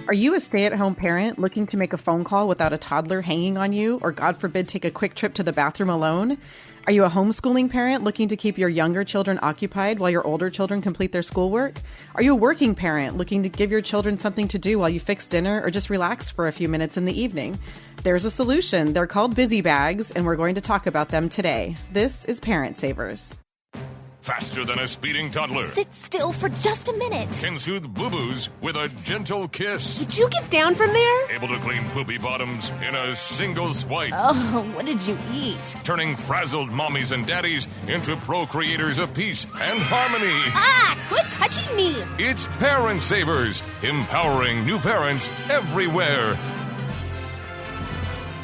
Are you a stay-at-home parent looking to make a phone call without a toddler hanging on you, or God forbid, take a quick trip to the bathroom alone? Are you a homeschooling parent looking to keep your younger children occupied while your older children complete their schoolwork? Are you a working parent looking to give your children something to do while you fix dinner or just relax for a few minutes in the evening? There's a solution. They're called Busy Bags, and we're going to talk about them today. This is Parent Savers. Faster than a speeding toddler. Sit still for just a minute. Can soothe boo-boos with a gentle kiss. Would you get down from there? Able to clean poopy bottoms in a single swipe. Oh, what did you eat? Turning frazzled mommies and daddies into procreators of peace and harmony. Ah, quit touching me. It's Parent Savers, empowering new parents everywhere.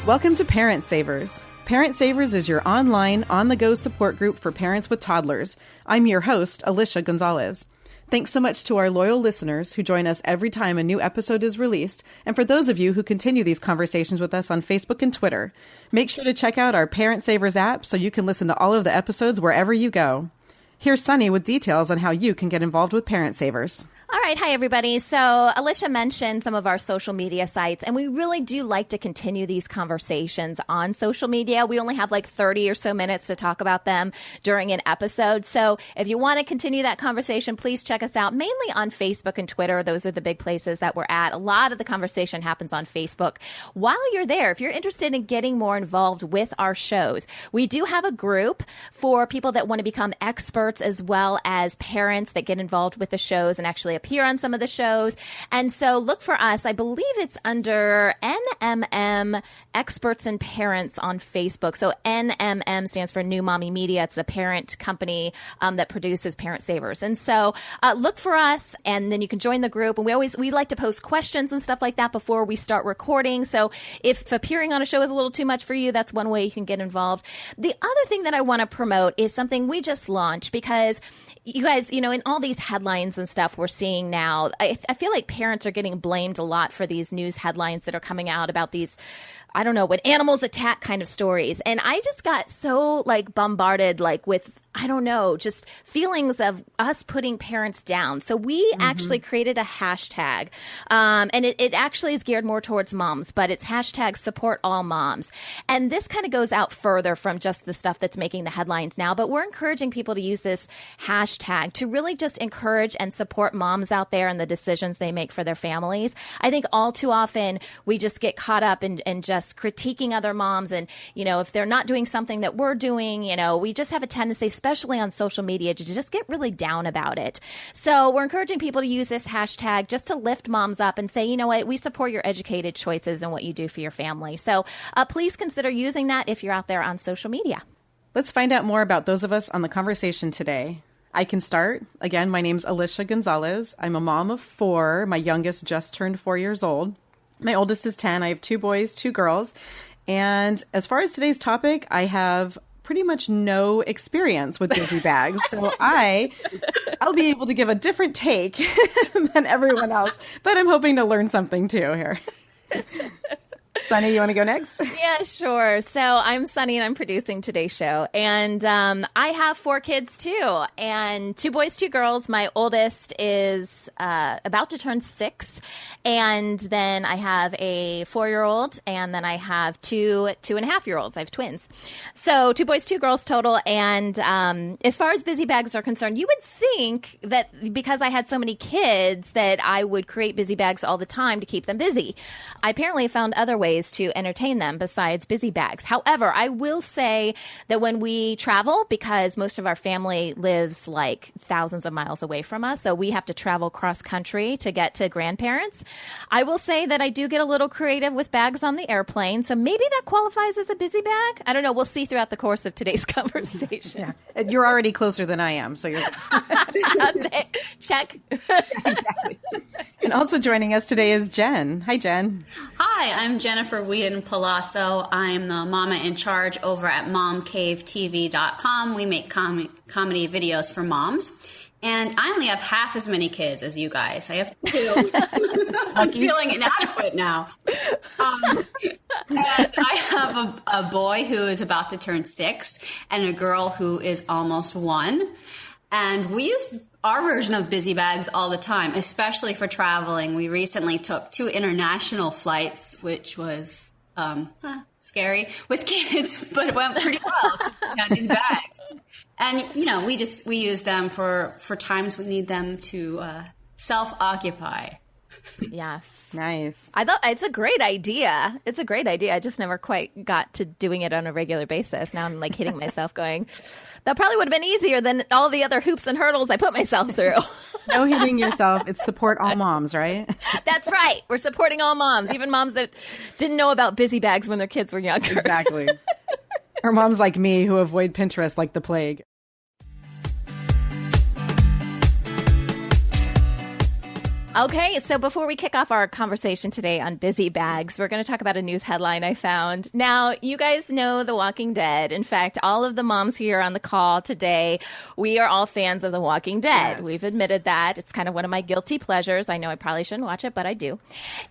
Welcome to Parent Savers. Parent Savers is your online, on-the-go support group for parents with toddlers. I'm your host, Alicia Gonzalez. Thanks so much to our loyal listeners who join us every time a new episode is released, and for those of you who continue these conversations with us on Facebook and Twitter. Make sure to check out our Parent Savers app so you can listen to all of the episodes wherever you go. Here's Sunny with details on how you can get involved with Parent Savers. All right. Hi, everybody. So Alicia mentioned some of our social media sites, and we really do like to continue these conversations on social media. We only have like 30 or so minutes to talk about them during an episode. So if you want to continue that conversation, please check us out, mainly on Facebook and Twitter. Those are the big places that we're at. A lot of the conversation happens on Facebook. While you're there, if you're interested in getting more involved with our shows, we do have a group for people that want to become experts as well as parents that get involved with the shows and actually appear on some of the shows. And so look for us. I believe it's under NMM Experts and Parents on Facebook. So NMM stands for New Mommy Media. It's the parent company that produces Parent Savers. And so look for us, and then you can join the group. And we like to post questions and stuff like that before we start recording. So if appearing on a show is a little too much for you, that's one way you can get involved. The other thing that I want to promote is something we just launched, because you guys, you know, in all these headlines and stuff we're seeing now, I feel like parents are getting blamed a lot for these news headlines that are coming out about these, I don't know, when animals attack kind of stories. And I just got so bombarded with, I don't know, just feelings of us putting parents down. So we actually created a hashtag, and it actually is geared more towards moms, but it's hashtag support all moms. And this kind of goes out further from just the stuff that's making the headlines now, but we're encouraging people to use this hashtag to really just encourage and support moms out there and the decisions they make for their families. I think all too often we just get caught up in just critiquing other moms, and, you know, if they're not doing something that we're doing, you know, we just have a tendency, especially on social media, to just get really down about it. So we're encouraging people to use this hashtag just to lift moms up and say, you know what, we support your educated choices and what you do for your family. So please consider using that if you're out there on social media. Let's find out more about those of us on the conversation today. I can start. Again, my name's Alicia Gonzalez. I'm a mom of 4. My youngest just turned 4 years old. My oldest is 10. I have 2 boys, 2 girls. And as far as today's topic, I have pretty much no experience with busy bags. So I'll be able to give a different take than everyone else. But I'm hoping to learn something too here. Sunny, you want to go next? Yeah, sure. So I'm Sunny, and I'm producing today's show. And I have 4 kids, too, and 2 boys, 2 girls. My oldest is about to turn 6. And then I have a 4-year-old, and then I have 2 2.5-year-olds. I have twins. So 2 boys, 2 girls total. And as far as busy bags are concerned, you would think that because I had so many kids that I would create busy bags all the time to keep them busy. I apparently found other ways to entertain them besides busy bags. However, I will say that when we travel, because most of our family lives thousands of miles away from us, so we have to travel cross country to get to grandparents, I will say that I do get a little creative with bags on the airplane. So maybe that qualifies as a busy bag. I don't know. We'll see throughout the course of today's conversation. Yeah. You're already closer than I am, so you're check. Exactly. And also joining us today is Jen. Hi, Jen. Hi, I'm Jennifer Whedon Palazzo. I'm the mama in charge over at momcavetv.com. We make comedy videos for moms. And I only have half as many kids as you guys. I have 2. I'm feeling inadequate now. And I have a boy who is about to turn 6 and a girl who is almost 1. And we use our version of Busy Bags all the time, especially for traveling. We recently took 2 international flights, which was scary with kids, but it went pretty well. We had these bags. And, we use them for times we need them to self-occupy. Yes. Nice. I thought it's a great idea. It's a great idea. I just never quite got to doing it on a regular basis. Now I'm like hitting myself going, that probably would have been easier than all the other hoops and hurdles I put myself through. No hitting yourself. It's support all moms, right? That's right. We're supporting all moms, even moms that didn't know about Busy Bags when their kids were younger. Exactly. Or moms like me who avoid Pinterest like the plague. Okay, so before we kick off our conversation today on Busy Bags, we're going to talk about a news headline I found. Now, you guys know The Walking Dead. In fact, all of the moms here on the call today, we are all fans of The Walking Dead. Yes. We've admitted that. It's kind of one of my guilty pleasures. I know I probably shouldn't watch it, but I do.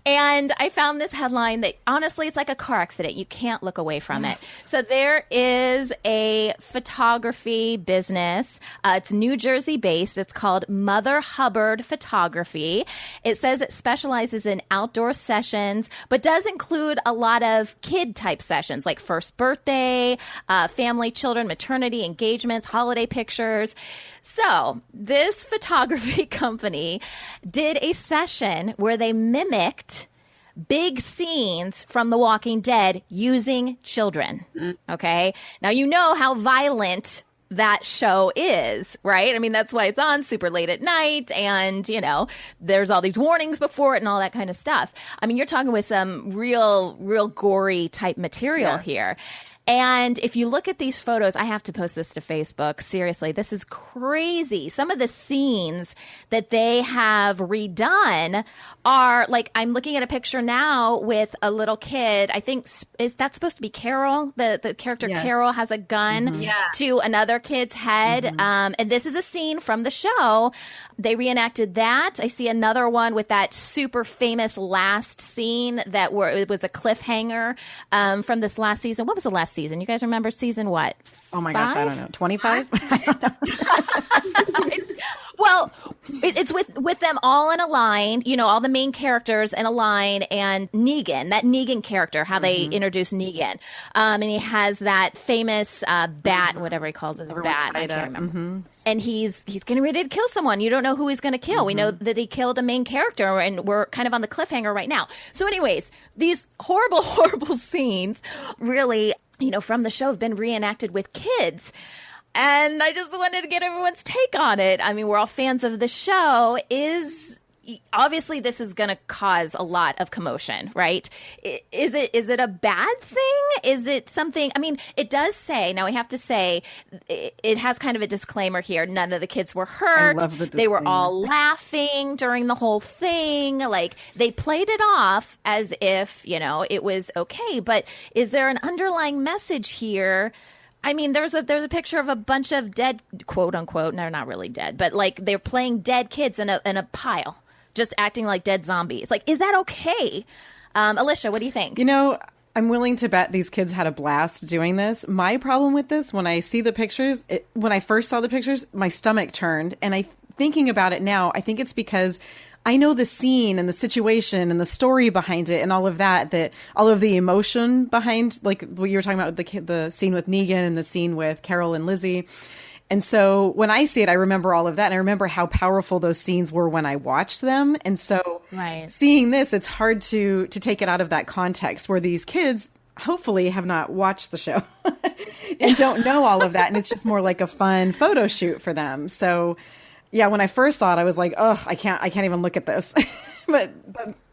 And I found this headline that, honestly, it's like a car accident. You can't look away from it. So there is a photography business. It's New Jersey-based. It's called Mother Hubbard Photography. It says it specializes in outdoor sessions, but does include a lot of kid-type sessions like first birthday, family, children, maternity, engagements, holiday pictures. So this photography company did a session where they mimicked big scenes from The Walking Dead using children. Okay? Now, you know how violent that show is, right? I mean, that's why it's on super late at night, and, there's all these warnings before it and all that kind of stuff. I mean, you're talking with some real gory type material here. And if you look at these photos, I have to post this to Facebook. Seriously, this is crazy. Some of the scenes that they have redone are like, I'm looking at a picture now with a little kid. I think, is that supposed to be Carol? The character Carol has a gun to another kid's head. And this is a scene from the show. They reenacted that. I see another one with that super famous last scene it was a cliffhanger from this last season. What was the last season? You guys remember season what? Oh my gosh, I don't know. 25? Well, it's with them all in a line, all the main characters in a line, and Negan, that Negan character, how they introduced Negan. And he has that famous bat, whatever he calls it, bat. I can't remember. And he's getting ready to kill someone. You don't know who he's going to kill. We know that he killed a main character, and we're kind of on the cliffhanger right now. So anyways, these horrible, horrible scenes really, from the show have been reenacted with kids. And I just wanted to get everyone's take on it. I mean, we're all fans of the show. Obviously, this is going to cause a lot of commotion, right? Is it a bad thing? Is it something? I mean, it does say, now we have to say, it has kind of a disclaimer here. None of the kids were hurt. I love the disclaimer. They were all laughing during the whole thing. Like, they played it off as if, it was okay. But is there an underlying message here? I mean, there's a picture of a bunch of dead, quote unquote, they're not really dead, but like they're playing dead kids in a pile, just acting like dead zombies. Like, is that okay? Alicia, what do you think? I'm willing to bet these kids had a blast doing this. My problem with this, when I see the pictures, when I first saw the pictures, my stomach turned. And thinking about it now, I think it's because I know the scene and the situation and the story behind it and all of that all of the emotion behind, like what you were talking about, the scene with Negan and the scene with Carol and Lizzie. And so when I see it, I remember all of that. And I remember how powerful those scenes were when I watched them. And so seeing this, it's hard to take it out of that context where these kids hopefully have not watched the show and don't know all of that. And it's just more like a fun photo shoot for them. So yeah, when I first saw it, I was like, "Oh, I can't even look at this." but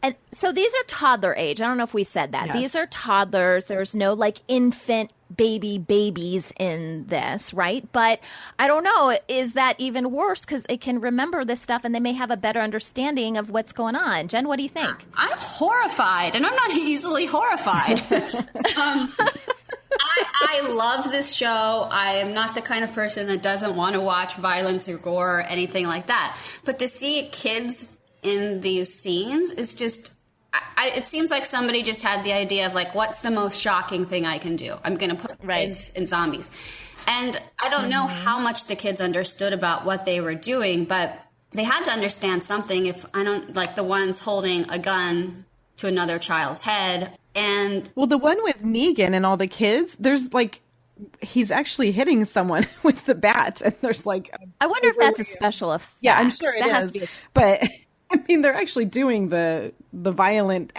and so these are toddler age. I don't know if we said that. Yes. These are toddlers. There's no like infant babies in this, right? But I don't know, is that even worse because they can remember this stuff and they may have a better understanding of what's going on. Jen, what do you think? I'm horrified, and I'm not easily horrified. I love this show. I am not the kind of person that doesn't want to watch violence or gore or anything like that. But to see kids in these scenes is just it seems like somebody just had the idea of like, what's the most shocking thing I can do? I'm going to put kids in zombies. And I don't know how much the kids understood about what they were doing, but they had to understand something. If I don't like the ones holding a gun to another child's head. And well, the one with Negan and all the kids, there's like, he's actually hitting someone with the bat, and there's like, I wonder if that's a special effect. Yeah, I'm sure it is. But I mean, they're actually doing the violent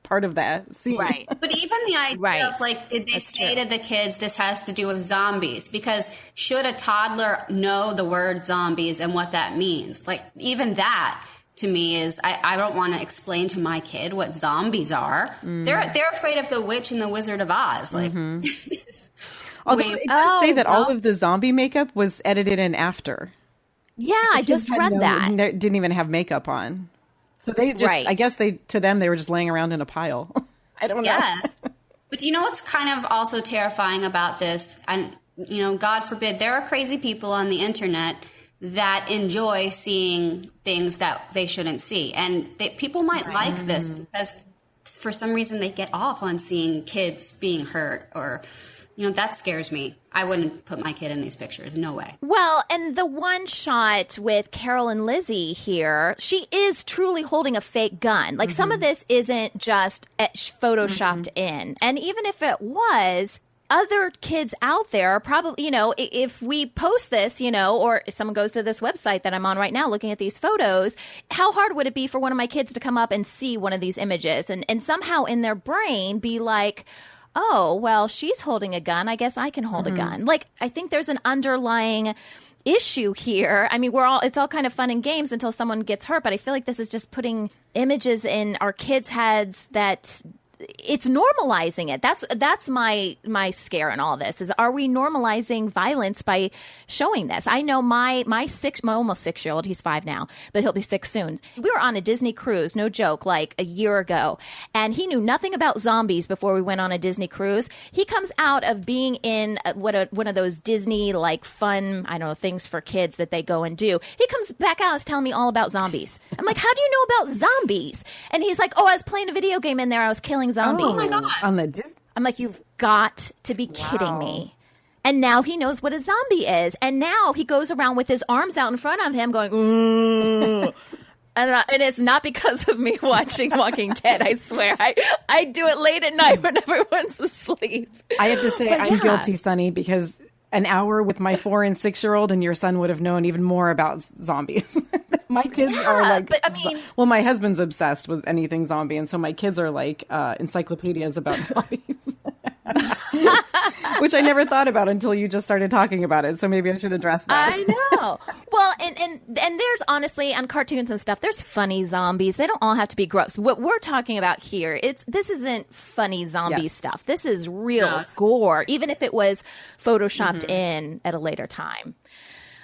part of that scene. Right. But even the idea of like, did they say to the kids, this has to do with zombies? Because should a toddler know the word zombies and what that means? Like, even that to me is, I don't want to explain to my kid what zombies are. They're afraid of the witch and the Wizard of Oz. Like, although it does say that all of the zombie makeup was edited in after. Yeah, I just read that. Didn't even have makeup on. So they just, I guess to them, they were just laying around in a pile. I don't know. Yes. But do you know what's kind of also terrifying about this? And, you know, God forbid, there are crazy people on the internet that enjoy seeing things that they shouldn't see. And people might like this because for some reason they get off on seeing kids being hurt, or, you know, that scares me. I wouldn't put my kid in these pictures. No way. Well, and the one shot with Carol and Lizzie here, she is truly holding a fake gun. Like, some of this isn't just photoshopped in. And even if it was, other kids out there are probably, you know, if we post this, you know, or if someone goes to this website that I'm on right now looking at these photos, how hard would it be for one of my kids to come up and see one of these images and somehow in their brain be like, oh, well, she's holding a gun. I guess I can hold a gun. Like, I think there's an underlying issue here. I mean, it's all kind of fun and games until someone gets hurt, but I feel like this is just putting images in our kids' heads that it's normalizing it. That's my scare in all this is, are we normalizing violence by showing this? I know my almost 6-year-old, he's 5 now, but he'll be 6 soon. We were on a Disney cruise, no joke, like a year ago, and he knew nothing about zombies before we went on a Disney cruise. He comes out of being in one of those Disney like fun, I don't know, things for kids that they go and do. He comes back out and is telling me all about zombies. I'm like, how do you know about zombies? And he's like, oh, I was playing a video game in there. I was killing zombies. Oh my God. On the I'm like, you've got to be kidding me. And now he knows what a zombie is. And now he goes around with his arms out in front of him going, ooh. And it's not because of me watching Walking Dead, I swear. I do it late at night when everyone's asleep. I have to say, I'm guilty, Sunny, because an hour with my 4 and 6-year-old and your son would have known even more about zombies. My kids are like, but I mean, well, my husband's obsessed with anything zombie, and so my kids are like encyclopedias about zombies, which I never thought about until you just started talking about it. So maybe I should address that. I know. Well, and there's honestly on cartoons and stuff, there's funny zombies. They don't all have to be gross. What we're talking about here, this isn't funny zombie stuff. This is real gore, even if it was photoshopped in at a later time.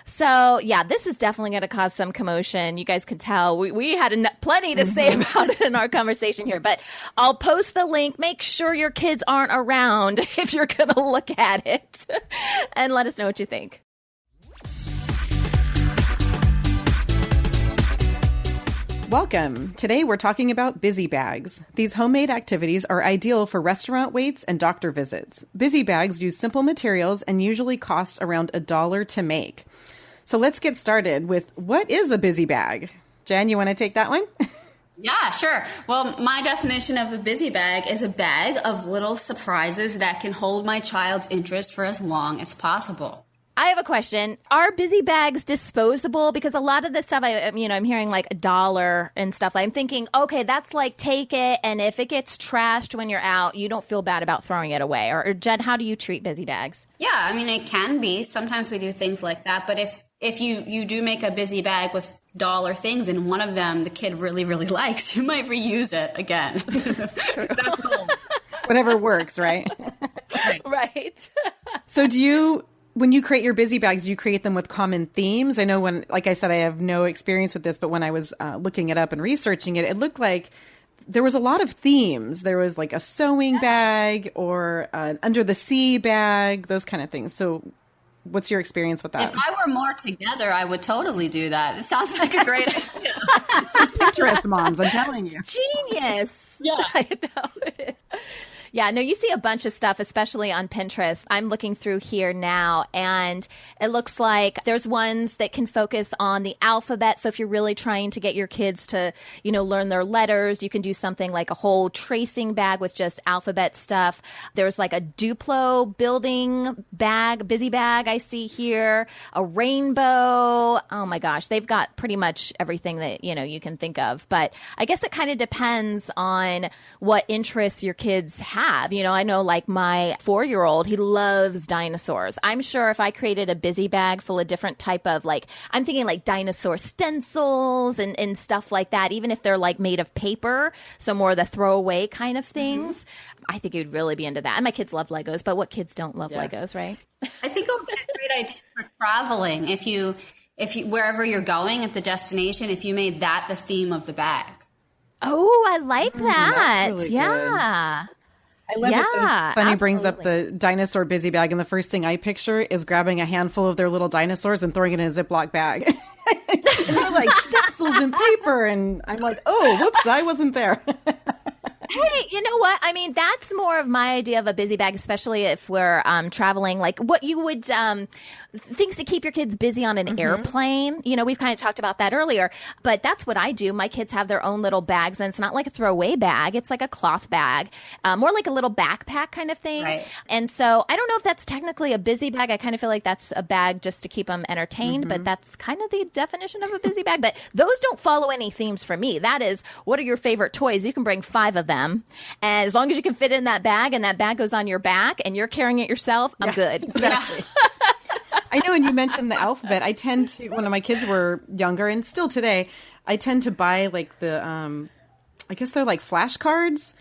So, yeah, this is definitely going to cause some commotion. You guys could tell we had plenty to say about it in our conversation here. But I'll post the link. Make sure your kids aren't around if you're going to look at it. And let us know what you think. Welcome. Today we're talking about busy bags. These homemade activities are ideal for restaurant waits and doctor visits. Busy bags use simple materials and usually cost around $1 to make. So let's get started with, what is a busy bag? Jen, you want to take that one? Yeah, sure. Well, my definition of a busy bag is a bag of little surprises that can hold my child's interest for as long as possible. I have a question. Are busy bags disposable? Because a lot of this stuff, I'm hearing like $1 and stuff. I'm thinking, okay, that's like, take it, and if it gets trashed when you're out, you don't feel bad about throwing it away. Or Jen, how do you treat busy bags? Yeah, I mean, it can be. Sometimes we do things like that. But if you do make a busy bag with $1 things and one of them the kid really, really likes, you might reuse it again. That's cool. Whatever works, right? Right. So when you create your busy bags, do you create them with common themes? I know like I said, I have no experience with this, but when I was looking it up and researching it, it looked like there was a lot of themes. There was like a sewing bag or an under the sea bag, those kind of things. So what's your experience with that? If I were more together, I would totally do that. It sounds like a great idea. Just picture Pinterest moms, I'm telling you. Genius. Yeah. I know it is. Yeah, no, you see a bunch of stuff, especially on Pinterest. I'm looking through here now, and it looks like there's ones that can focus on the alphabet. So if you're really trying to get your kids to, learn their letters, you can do something like a whole tracing bag with just alphabet stuff. There's like a Duplo building bag, busy bag I see here, a rainbow. Oh my gosh, they've got pretty much everything that, you can think of. But I guess it kind of depends on what interests your kids have. I know like my 4-year-old, he loves dinosaurs. I'm sure if I created a busy bag full of different type of I'm thinking like dinosaur stencils and stuff like that, even if they're like made of paper, so more the throwaway kind of things, I think you'd really be into that. And my kids love Legos, but what kids don't love Legos, right? I think it would be a great idea for traveling. If you wherever you're going at the destination, if you made that the theme of the bag. Oh, I like that. That's really yeah. good. I love it that Sunny brings up the dinosaur busy bag, and the first thing I picture is grabbing a handful of their little dinosaurs and throwing it in a Ziploc bag. They're like stencils and paper, and I'm like, oh, whoops, I wasn't there. Hey, you know what? I mean, that's more of my idea of a busy bag, especially if we're traveling. Like what you would things to keep your kids busy on an airplane. We've kind of talked about that earlier, but that's what I do. My kids have their own little bags, and it's not like a throwaway bag. It's like a cloth bag, more like a little backpack kind of thing. Right. And so I don't know if that's technically a busy bag. I kind of feel like that's a bag just to keep them entertained, but that's kind of the definition of a busy bag. But those don't follow any themes for me. That is, what are your favorite toys? You can bring 5 of them. And as long as you can fit in that bag and that bag goes on your back and you're carrying it yourself, I'm good. Exactly. I know, and you mentioned the alphabet. I tend to, when my kids were younger, and still today, I tend to buy like the, I guess they're like flashcards.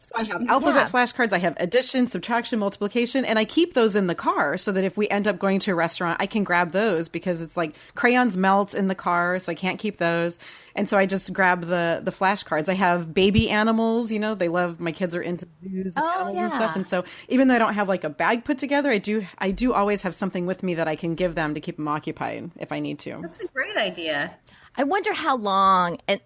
So I have alphabet flashcards, I have addition, subtraction, multiplication, and I keep those in the car so that if we end up going to a restaurant, I can grab those because it's like crayons melt in the car, so I can't keep those. And so I just grab the flashcards. I have baby animals, they love, my kids are into zoos and animals and stuff. And so even though I don't have like a bag put together, I do always have something with me that I can give them to keep them occupied if I need to. That's a great idea. I wonder how long, and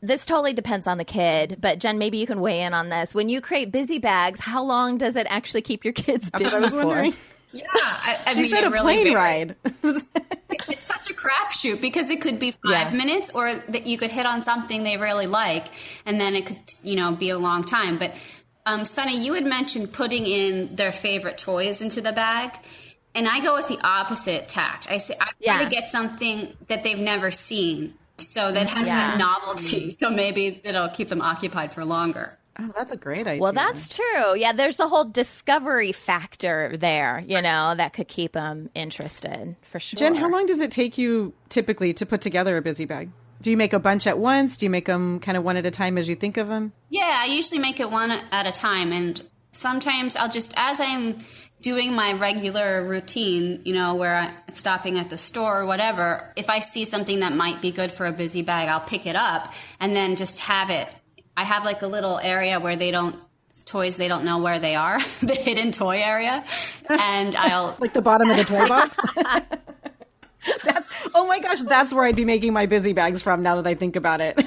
this totally depends on the kid, but Jen, maybe you can weigh in on this. When you create busy bags, how long does it actually keep your kids busy That's what I was wondering. Yeah, I She mean, said a really plane ride. It's such a crapshoot because it could be 5 minutes, or that you could hit on something they really like, and then it could, be a long time. But Sunny, you had mentioned putting in their favorite toys into the bag, and I go with the opposite tact. I try to get something that they've never seen, so that has that novelty. So maybe it'll keep them occupied for longer. Oh, that's a great idea. Well, that's true. Yeah, there's a whole discovery factor there, that could keep them interested, for sure. Jen, how long does it take you typically to put together a busy bag? Do you make a bunch at once? Do you make them kind of one at a time as you think of them? Yeah, I usually make it one at a time. And sometimes I'll just, as I'm doing my regular routine, where I'm stopping at the store or whatever, if I see something that might be good for a busy bag, I'll pick it up and then just have it. I have like a little area where they don't know where they are, the hidden toy area. And I'll like the bottom of the toy box. Oh my gosh, that's where I'd be making my busy bags from now that I think about it.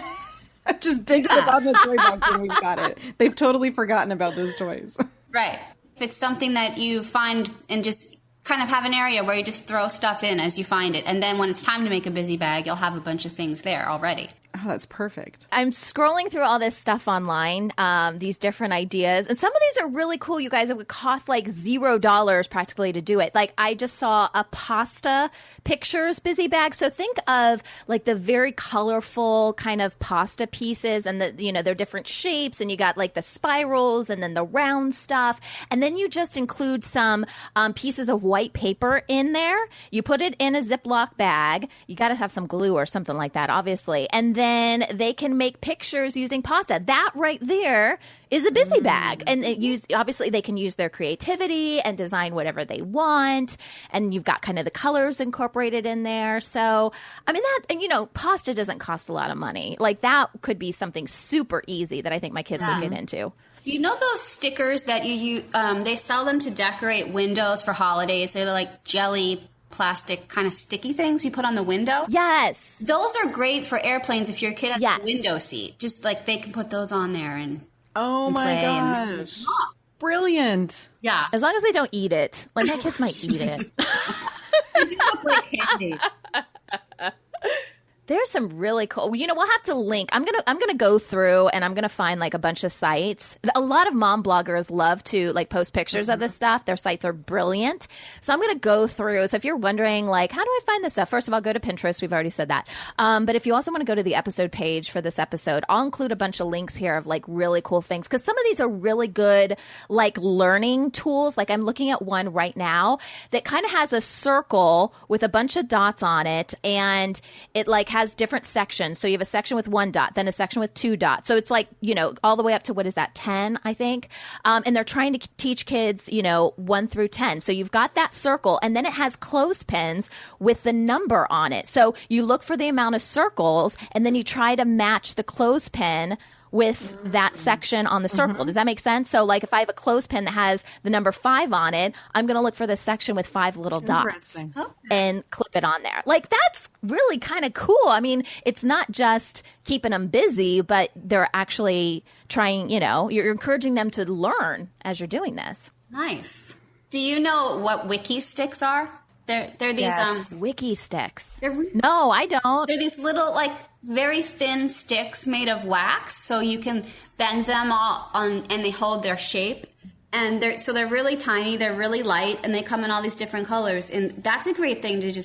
Just dig to the bottom of the toy box and we've got it. They've totally forgotten about those toys. Right. If it's something that you find and just kind of have an area where you just throw stuff in as you find it. And then when it's time to make a busy bag, you'll have a bunch of things there already. Oh, that's perfect. I'm scrolling through all this stuff online, these different ideas. And some of these are really cool, you guys. It would cost like $0 practically to do it. Like I just saw a pasta pictures busy bag. So think of like the very colorful kind of pasta pieces and they're different shapes. And you got like the spirals and then the round stuff. And then you just include some pieces of white paper in there. You put it in a Ziploc bag. You got to have some glue or something like that, obviously. And then they can make pictures using pasta. That right there is a busy bag. And obviously they can use their creativity and design whatever they want. And you've got kind of the colors incorporated in there. So, I mean, pasta doesn't cost a lot of money. Like that could be something super easy that I think my kids would get into. Do you know those stickers that you they sell them to decorate windows for holidays? They're like jelly plastic kind of sticky things you put on the window. Yes. Those are great for airplanes if your kid has Yes. a window seat. Just like they can put those on there and Oh and my play gosh. Brilliant. yeah. As long as they don't eat it. Like, my kids might eat it. They do look like candy. There's some really cool. We'll have to link. I'm gonna go through and I'm gonna find like a bunch of sites. A lot of mom bloggers love to like post pictures of this stuff. Their sites are brilliant. So I'm gonna go through. So if you're wondering like, how do I find this stuff? First of all, go to Pinterest. We've already said that. But if you also want to go to the episode page for this episode, I'll include a bunch of links here of like really cool things, because some of these are really good like learning tools. Like I'm looking at one right now that kind of has a circle with a bunch of dots on it, and it like has different sections. So you have a section with 1 dot, then a section with 2 dots. So it's like, all the way up to, what is that, 10, I think? And they're trying to teach kids, 1 through 10. So you've got that circle, and then it has clothespins with the number on it. So you look for the amount of circles, and then you try to match the clothespin with that section on the circle. Does that make sense? So like if I have a clothespin that has the number 5 on it, I'm going to look for the section with 5 little dots and clip it on there. Like, that's really kind of cool. I mean, it's not just keeping them busy, but they're actually trying, you're encouraging them to learn as you're doing this. Nice. Do you know what wiki sticks are? They're these wiki sticks. They're No, I don't. They're these little, like, very thin sticks made of wax, so you can bend them all on, and they hold their shape. And they're really tiny, they're really light, and they come in all these different colors. And that's a great thing to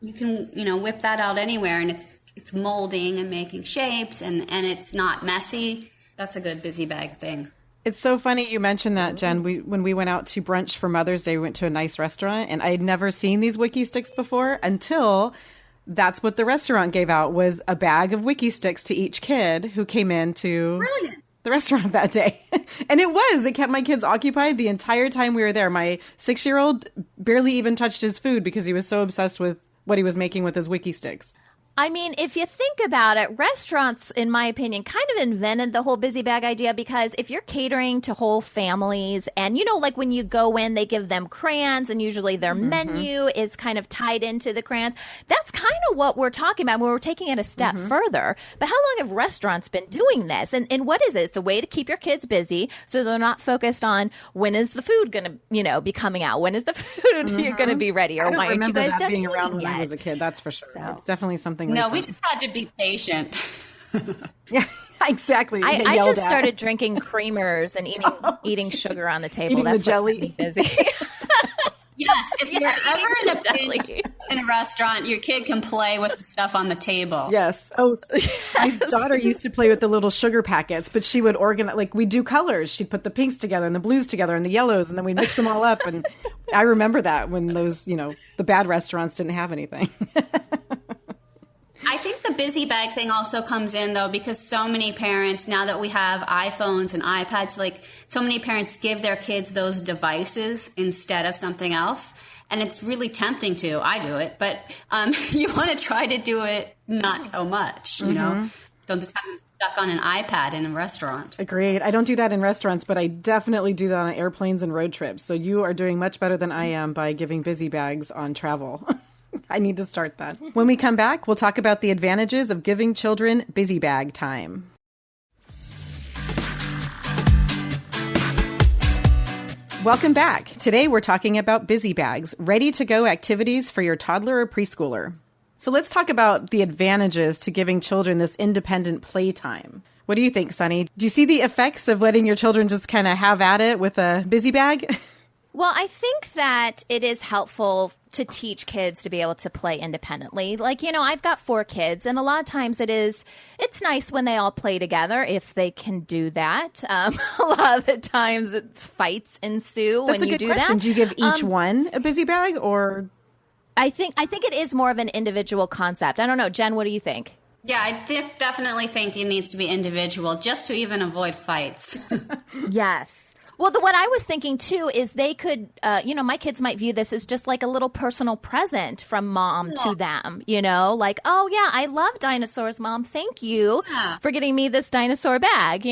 you can, whip that out anywhere, and it's molding and making shapes, and it's not messy. That's a good busy bag thing. It's so funny you mentioned that, Jen. When we went out to brunch for Mother's Day, we went to a nice restaurant, and I had never seen these wiki sticks before until that's what the restaurant gave out, was a bag of wiki sticks to each kid who came into the restaurant that day. And it kept my kids occupied the entire time we were there. My 6-year-old barely even touched his food because he was so obsessed with what he was making with his wiki sticks. I mean, if you think about it, restaurants, in my opinion, kind of invented the whole busy bag idea, because if you're catering to whole families and, like when you go in, they give them crayons, and usually their menu is kind of tied into the crayons. That's kind of what we're talking about when we're taking it a step further. But how long have restaurants been doing this? And what is it? It's a way to keep your kids busy so they're not focused on when is the food going to, be coming out? When is the food going to be ready? Or why aren't you guys done being around when yet? I was a kid? That's for sure. So. It's definitely something. No, we just had to be patient. Yeah, exactly. I just started drinking creamers and eating sugar on the table. Eating That's the jelly. what kept me busy. Yes, if you're ever in a pinch in a restaurant, your kid can play with the stuff on the table. Yes. Oh, my daughter used to play with the little sugar packets, but she would organize, like, we do colors. She'd put the pinks together and the blues together and the yellows, and then we'd mix them all up. And I remember that when those, the bad restaurants didn't have anything. I think the busy bag thing also comes in, though, because so many parents, now that we have iPhones and iPads, like, so many parents give their kids those devices instead of something else. And it's really tempting to. I do it. But you want to try to do it not so much, you know? Don't just have them stuck on an iPad in a restaurant. Agreed. I don't do that in restaurants, but I definitely do that on airplanes and road trips. So you are doing much better than I am by giving busy bags on travel. I need to start that. When we come back, we'll talk about the advantages of giving children busy bag time. Welcome back. Today we're talking about busy bags, ready-to-go activities for your toddler or preschooler. So let's talk about the advantages to giving children this independent playtime. What do you think, Sunny? Do you see the effects of letting your children just kind of have at it with a busy bag? Well, I think that it is helpful to teach kids to be able to play independently. Like, I've got 4 kids, and a lot of times it's nice when they all play together if they can do that. A lot of the times fights ensue when you do that. That's a good question. Do you give each one a busy bag, or? I think it is more of an individual concept. I don't know. Jen, what do you think? Yeah, I definitely think it needs to be individual just to even avoid fights. Yes. Well, what I was thinking too is they could, my kids might view this as just like a little personal present from mom to them, like, oh yeah, I love dinosaurs, mom. Thank you for getting me this dinosaur bag,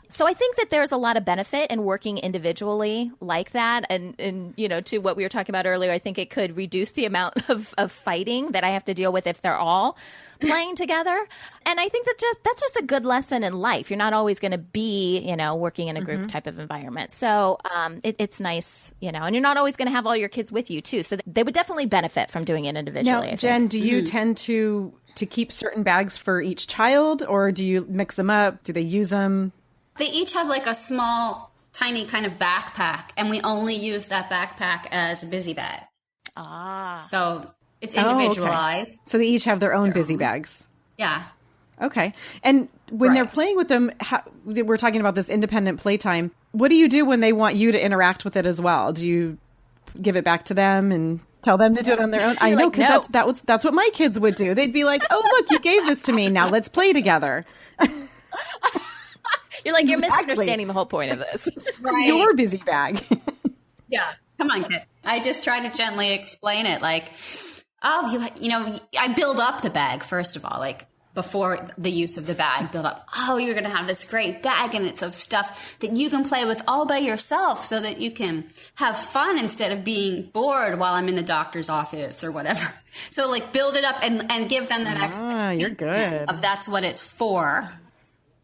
So I think that there's a lot of benefit in working individually like that. And to what we were talking about earlier, I think it could reduce the amount of fighting that I have to deal with if they're all playing together. And I think that's just a good lesson in life. You're not always going to be, working in a group type of environment. So it's nice, and you're not always going to have all your kids with you too. So they would definitely benefit from doing it individually. Now, Jen, do you tend to keep certain bags for each child, or do you mix them up? Do they use them? They each have like a small, tiny kind of backpack, and we only use that backpack as a busy bag. So it's individualized. So they each have their own busy bags. Yeah. Okay. And when they're playing with them, we're talking about this independent playtime. What do you do when they want you to interact with it as well? Do you give it back to them and tell them to do it on their own? I know, because that's what my kids would do. They'd be like, oh, look, you gave this to me. Now let's play together. You're like, you're misunderstanding the whole point of this. It's your busy bag. Yeah. Come on, kid. I just try to gently explain it. Like, oh, I build up the bag, first of all, like before the use of the bag, build up, oh, you're going to have this great bag and it's of stuff that you can play with all by yourself so that you can have fun instead of being bored while I'm in the doctor's office or whatever. So like build it up and give them that expectation you're good. of that's what it's for.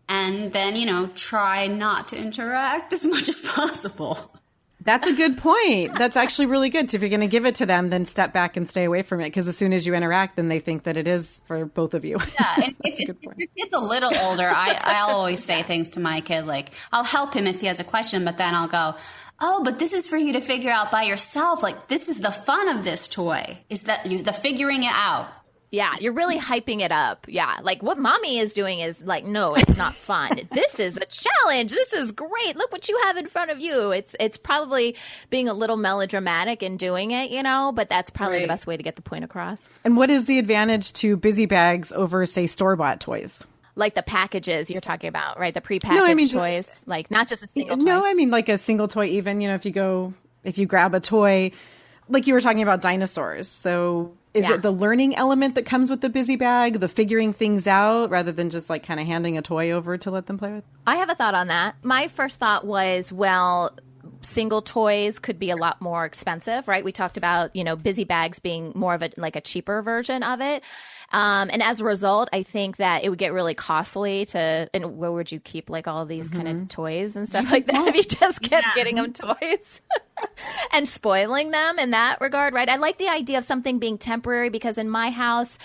And then, try not to interact as much as possible. That's a good point. That's actually really good. So if you're going to give it to them, then step back and stay away from it. Because as soon as you interact, then they think that it is for both of you. Yeah, and if your kid's a little older, I'll always say things to my kid, like, I'll help him if he has a question, but then I'll go, oh, but this is for you to figure out by yourself. Like, this is the fun of this toy, is that the figuring it out. Yeah, you're really hyping it up. Yeah, like what mommy is doing is like, no, it's not fun. This is a challenge. This is great. Look what you have in front of you. It's probably being a little melodramatic in doing it, but that's probably the best way to get the point across. And what is the advantage to busy bags over, say, store-bought toys? Like the packages you're talking about, right? The prepackaged toys, like not just a single toy. No, I mean like a single toy even, if you grab a toy, like you were talking about dinosaurs. So is it the learning element that comes with the busy bag, the figuring things out, rather than just like kind of handing a toy over to let them play with? I have a thought on that. My first thought was, well, single toys could be a lot more expensive, right? We talked about, busy bags being more of a cheaper version of it. And as a result, I think that it would get really costly and where would you keep like all these kind of toys and stuff like that if you just kept getting them toys and spoiling them in that regard, right? I like the idea of something being temporary because in my house,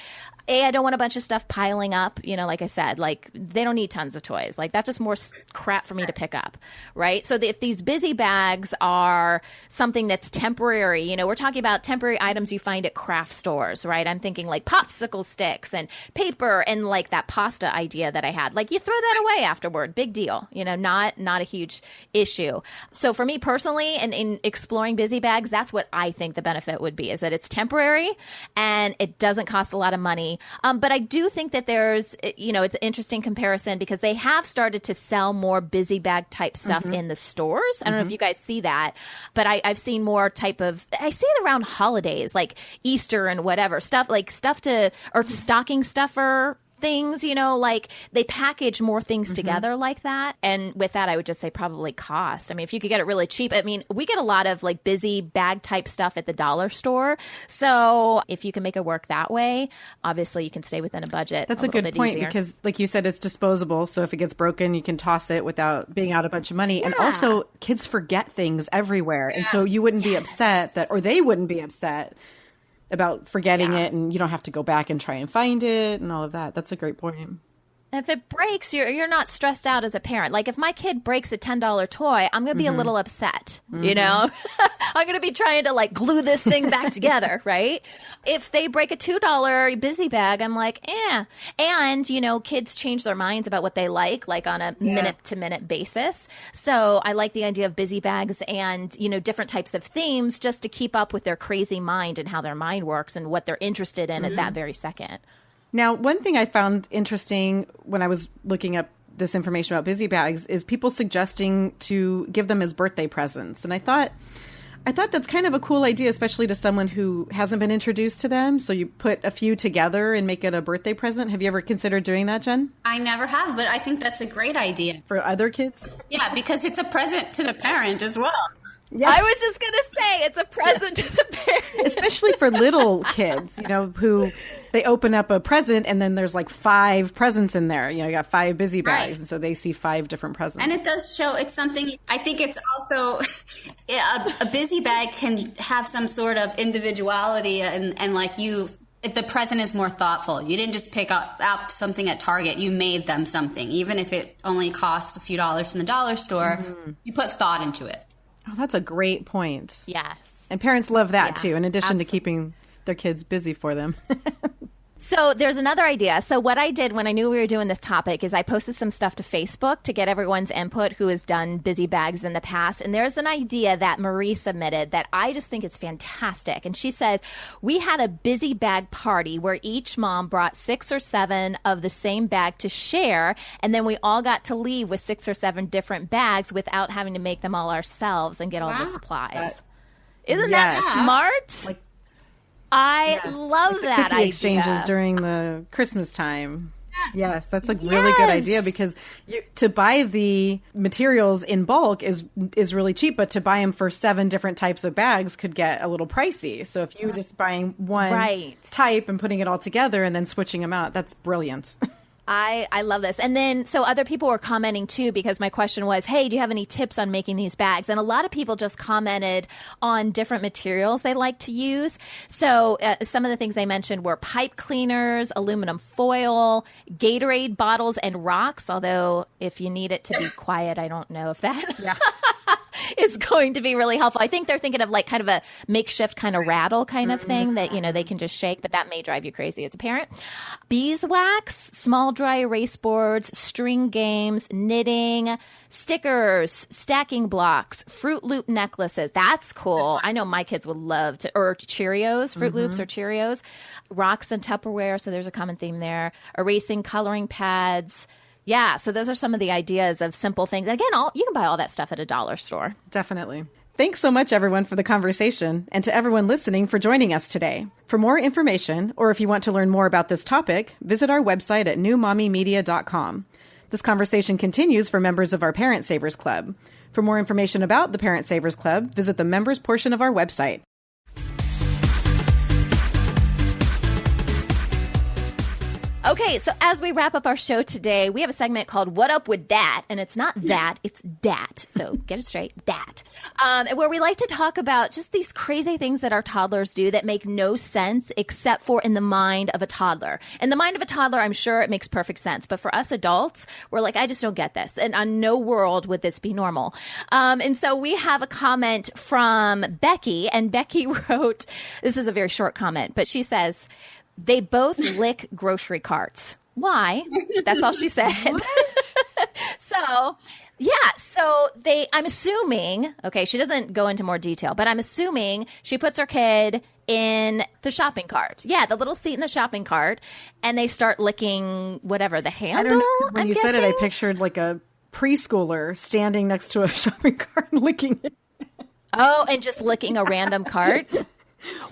I don't want a bunch of stuff piling up, like I said, like they don't need tons of toys. Like that's just more crap for me to pick up, right? So if these busy bags are something that's temporary, we're talking about temporary items you find at craft stores, right? I'm thinking like popsicle sticks and paper and like that pasta idea that I had. Like you throw that away afterward, big deal, not a huge issue. So for me personally, and in exploring busy bags, that's what I think the benefit would be, is that it's temporary and it doesn't cost a lot of money. But I do think that there's, it's an interesting comparison because they have started to sell more busy bag type stuff in the stores. I don't know if you guys see that, but I've seen more I see it around holidays like Easter and whatever stuff, like or stocking stuffer things, like they package more things together like that. And with that, I would just say probably cost. I mean, if you could get it really cheap, I mean, we get a lot of like busy bag type stuff at the dollar store. So if you can make it work that way, obviously you can stay within a budget. That's a good point because like you said, it's disposable. So if it gets broken, you can toss it without being out a bunch of money. Yeah. And also kids forget things everywhere. Yes. And so you wouldn't be upset or they wouldn't be upset about forgetting it, and you don't have to go back and try and find it and all of that. That's a great point. If it breaks, you're not stressed out as a parent. Like if my kid breaks a $10 toy, I'm going to be a little upset, I'm going to be trying to like glue this thing back together, right? If they break a $2 busy bag, I'm like, eh. And, kids change their minds about what they like on a minute-to-minute basis. So I like the idea of busy bags and, different types of themes just to keep up with their crazy mind and how their mind works and what they're interested in at that very second. Now, one thing I found interesting when I was looking up this information about busy bags is people suggesting to give them as birthday presents. And I thought that's kind of a cool idea, especially to someone who hasn't been introduced to them. So you put a few together and make it a birthday present. Have you ever considered doing that, Jen? I never have, but I think that's a great idea. For other kids? Yeah, because it's a present to the parent as well. Yeah. I was just going to say it's a present to the parents. Especially for little kids, who they open up a present and then there's like 5 presents in there. You got 5 busy bags. Right. And so they see 5 different presents. And it does show it's something, I think it's also, a busy bag can have some sort of individuality and like the present is more thoughtful. You didn't just pick up something at Target. You made them something. Even if it only cost a few dollars from the dollar store, you put thought into it. Oh, that's a great point. Yes. And parents love that too, in addition to keeping their kids busy for them. So there's another idea. So what I did when I knew we were doing this topic is I posted some stuff to Facebook to get everyone's input who has done busy bags in the past. And there's an idea that Marie submitted that I just think is fantastic. And she says, we had a busy bag party where each mom brought 6 or 7 of the same bag to share. And then we all got to leave with 6 or 7 different bags without having to make them all ourselves and get all the supplies. Isn't that smart? I love that idea. Exchanges during the Christmas time. Yes, that's a really good idea because to buy the materials in bulk is really cheap, but to buy them for 7 different types of bags could get a little pricey. So if you're just buying one type and putting it all together and then switching them out, that's brilliant. I love this. And then, so other people were commenting too, because my question was, hey, do you have any tips on making these bags? And a lot of people just commented on different materials they like to use. So some of the things they mentioned were pipe cleaners, aluminum foil, Gatorade bottles, and rocks. Although if you need it to be quiet, I don't know if that is going to be really helpful. I think they're thinking of like kind of a makeshift kind of rattle kind of thing that, they can just shake, but that may drive you crazy as a parent. Beeswax, small dry erase boards, string games, knitting, stickers, stacking blocks, Fruit Loop necklaces. That's cool. I know my kids would love to, or Cheerios, Fruit Loops or Cheerios, rocks and Tupperware. So there's a common theme there. Erasing, coloring pads. Yeah, so those are some of the ideas of simple things. Again, you can buy all that stuff at a dollar store. Definitely. Thanks so much, everyone, for the conversation, and to everyone listening for joining us today. For more information, or if you want to learn more about this topic, visit our website at newmommymedia.com. This conversation continues for members of our Parent Savers Club. For more information about the Parent Savers Club, visit the members portion of our website. Okay, so as we wrap up our show today, we have a segment called What Up With Dat? And it's not that, it's dat. So get it straight, dat. Where we like to talk about just these crazy things that our toddlers do that make no sense except for in the mind of a toddler. In the mind of a toddler, I'm sure it makes perfect sense. But for us adults, we're like, I just don't get this. And on no world would this be normal. And so we have a comment from Becky. And Becky wrote, this is a very short comment, but she says, they both lick grocery carts. Why? That's all she said. So I'm assuming, okay, she doesn't go into more detail, but I'm assuming she puts her kid in the shopping cart. Yeah, the little seat in the shopping cart, and they start licking whatever, the handle, I don't know. When you said it, I pictured like a preschooler standing next to a shopping cart and licking it. Oh, and just licking a random cart?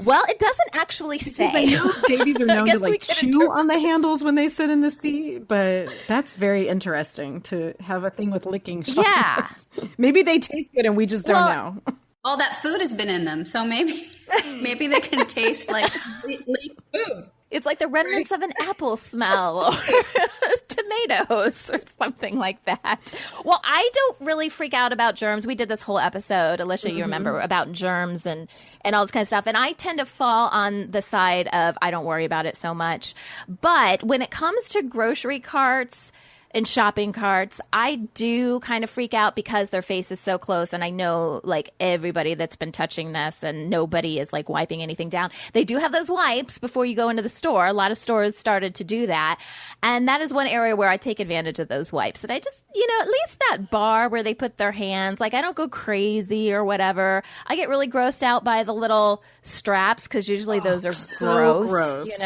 Well, it doesn't actually say. I know babies are known to chew on the handles when they sit in the seat, but that's very interesting to have a thing with licking shopping carts. Maybe they taste good and we just don't know. All that food has been in them, so maybe they can taste like food. It's like the remnants of an apple smell or tomatoes or something like that. Well, I don't really freak out about germs. We did this whole episode, Alicia, you remember, about germs and all this kind of stuff. And I tend to fall on the side of I don't worry about it so much. But when it comes to grocery carts and shopping carts, I do kind of freak out because their face is so close. And I know like everybody that's been touching this and nobody is like wiping anything down. They do have those wipes before you go into the store. A lot of stores started to do that. And that is one area where I take advantage of those wipes. And I just, at least that bar where they put their hands, like I don't go crazy or whatever. I get really grossed out by the little straps because usually those are so gross.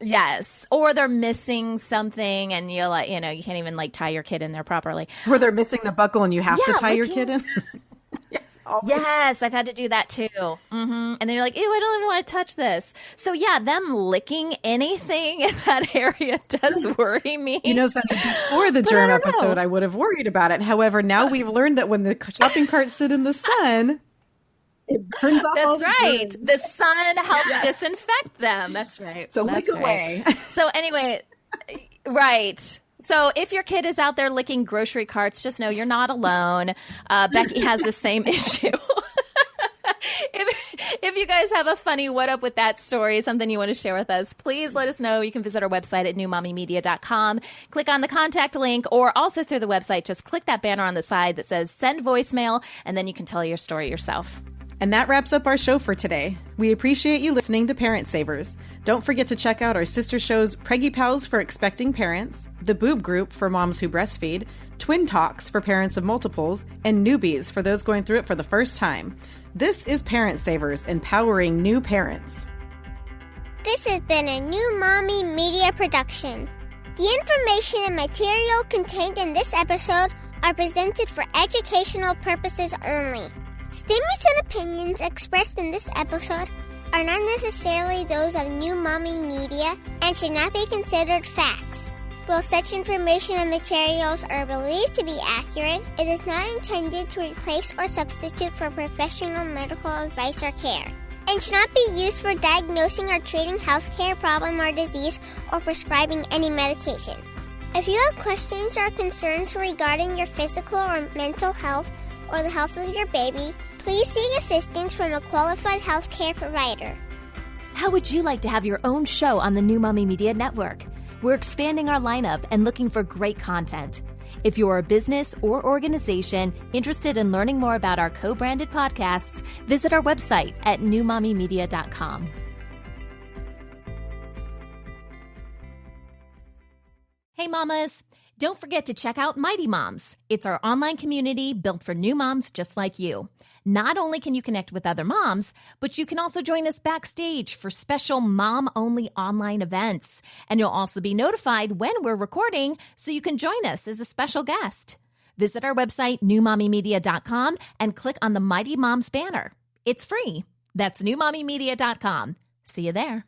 Yes. Or they're missing something and you're like, you can't even like tie your kid in there properly. Or they're missing the buckle and you have to tie your kid in. Yes, I've had to do that too. And then you're like, ew, I don't even want to touch this. So yeah, them licking anything in that area does worry me. Sandy, before the germ episode, I would have worried about it. However, now we've learned that when the shopping carts sit in the sun, it burns off. That's right. The sun helps disinfect them. That's right. So lick away. So anyway, right. So if your kid is out there licking grocery carts, just know you're not alone. Becky has the same issue. If you guys have a funny what up with that story, something you want to share with us, please let us know. You can visit our website at newmommymedia.com. Click on the contact link, or also through the website, just click that banner on the side that says send voicemail, and then you can tell your story yourself. And that wraps up our show for today. We appreciate you listening to Parent Savers. Don't forget to check out our sister shows Preggy Pals for expecting parents, The Boob Group for moms who breastfeed, Twin Talks for parents of multiples, and Newbies for those going through it for the first time. This is Parent Savers, empowering new parents. This has been a New Mommy Media production. The information and material contained in this episode are presented for educational purposes only. Statements and opinions expressed in this episode are not necessarily those of New Mommy Media and should not be considered facts. While such information and materials are believed to be accurate, it is not intended to replace or substitute for professional medical advice or care, and should not be used for diagnosing or treating healthcare problem or disease or prescribing any medication. If you have questions or concerns regarding your physical or mental health, or the health of your baby, please seek assistance from a qualified healthcare provider. How would you like to have your own show on the New Mommy Media Network? We're expanding our lineup and looking for great content. If you're a business or organization interested in learning more about our co-branded podcasts, visit our website at newmommymedia.com. Hey, mamas. Don't forget to check out Mighty Moms. It's our online community built for new moms just like you. Not only can you connect with other moms, but you can also join us backstage for special mom-only online events. And you'll also be notified when we're recording so you can join us as a special guest. Visit our website, newmommymedia.com, and click on the Mighty Moms banner. It's free. That's newmommymedia.com. See you there.